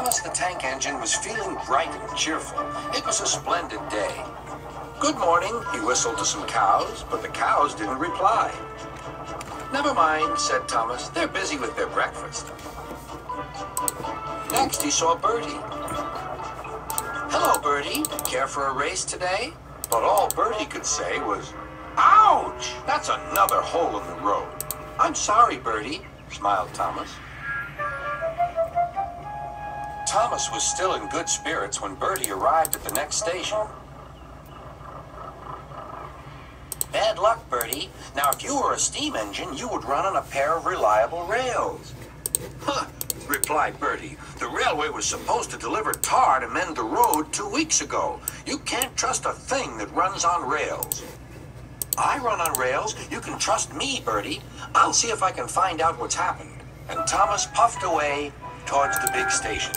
Thomas the Tank Engine was feeling bright and cheerful. It was a splendid day. "Good morning," he whistled to some cows, but the cows didn't reply. "Never mind," said Thomas. "They're busy with their breakfast." Next, he saw Bertie. "Hello, Bertie. Care for a race today?" But all Bertie could say was, "Ouch! That's another hole in the road." "I'm sorry, Bertie," smiled Thomas. Thomas was still in good spirits when Bertie arrived at the next station. "Bad luck, Bertie. Now, if you were a steam engine, you would run on a pair of reliable rails." "Huh," replied Bertie. "The railway was supposed to deliver tar to mend the road 2 weeks ago. You can't trust a thing that runs on rails." "I run on rails. You can trust me, Bertie. I'll see if I can find out what's happened." And Thomas puffed away towards the big station.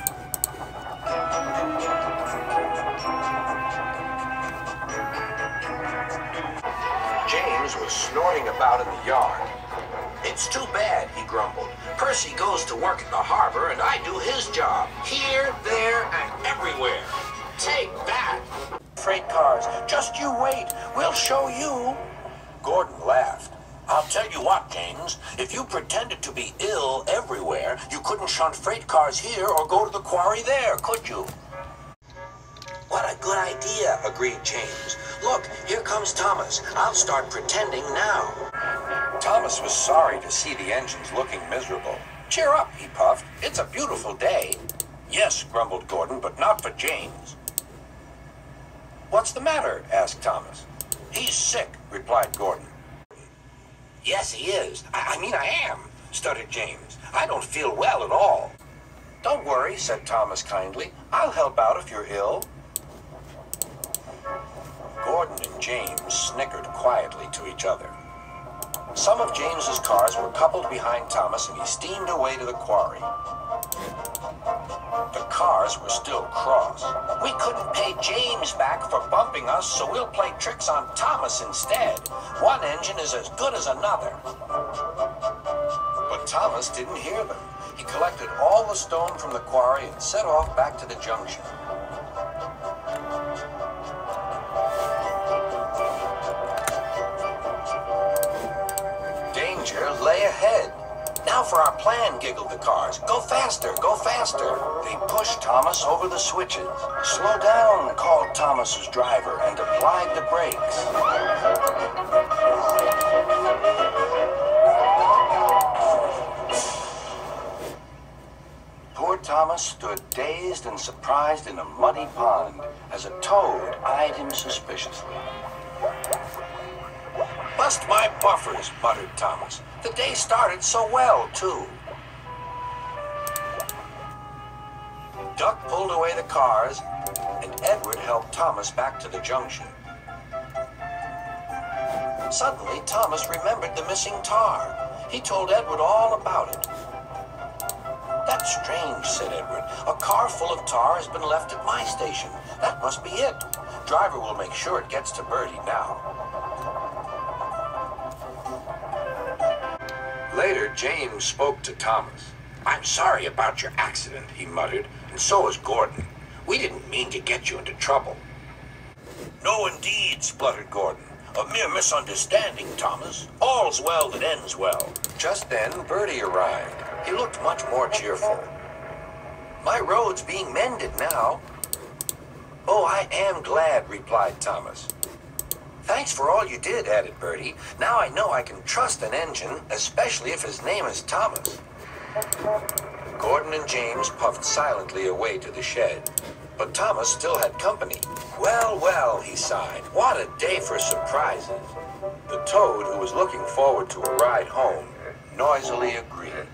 James was snorting about in the yard. "It's too bad," he grumbled. "Percy goes to work at the harbor, and I do his job. Here, there, and everywhere. Take that! Freight cars, just you wait. We'll show you." Gordon laughed. "I'll tell you what, James. If you pretended to be ill everywhere, you couldn't shunt freight cars here or go to the quarry there, could you?" "What a good idea," agreed James. "Look, here comes Thomas. I'll start pretending now." Thomas was sorry to see the engines looking miserable. "Cheer up," he puffed. "It's a beautiful day." "Yes," grumbled Gordon, "but not for James." "What's the matter?" asked Thomas. "He's sick," replied Gordon. "Yes, he is. I mean, I am," stuttered James. "I don't feel well at all." "Don't worry," said Thomas kindly. "I'll help out if you're ill." Gordon and James snickered quietly to each other. Some of James's cars were coupled behind Thomas, and he steamed away to the quarry. The cars were still cross. "We couldn't pay James back for bumping us, so we'll play tricks on Thomas instead. One engine is as good as another." But Thomas didn't hear them. He collected all the stone from the quarry and set off back to the junction. Danger lay ahead. "Now for our plan," giggled the cars. "Go faster, go faster." They pushed Thomas over the switches. "Slow down," called Thomas's driver and applied the brakes. Poor Thomas stood dazed and surprised in a muddy pond as a toad eyed him suspiciously. "Bust my buffers," muttered Thomas. "The day started so well, too." Duck pulled away the cars, and Edward helped Thomas back to the junction. Suddenly, Thomas remembered the missing tar. He told Edward all about it. "That's strange," said Edward. "A car full of tar has been left at my station. That must be it. Driver will make sure it gets to Bertie now." Later, James spoke to Thomas. "I'm sorry about your accident," he muttered, "and so is Gordon. We didn't mean to get you into trouble." "No, indeed," spluttered Gordon. "A mere misunderstanding, Thomas. All's well that ends well." Just then, Bertie arrived. He looked much more cheerful. "My road's being mended now." "Oh, I am glad," replied Thomas. "Thanks for all you did," added Bertie. "Now I know I can trust an engine, especially if his name is Thomas." Gordon and James puffed silently away to the shed. But Thomas still had company. "Well, well," he sighed. "What a day for surprises." The toad, who was looking forward to a ride home, noisily agreed.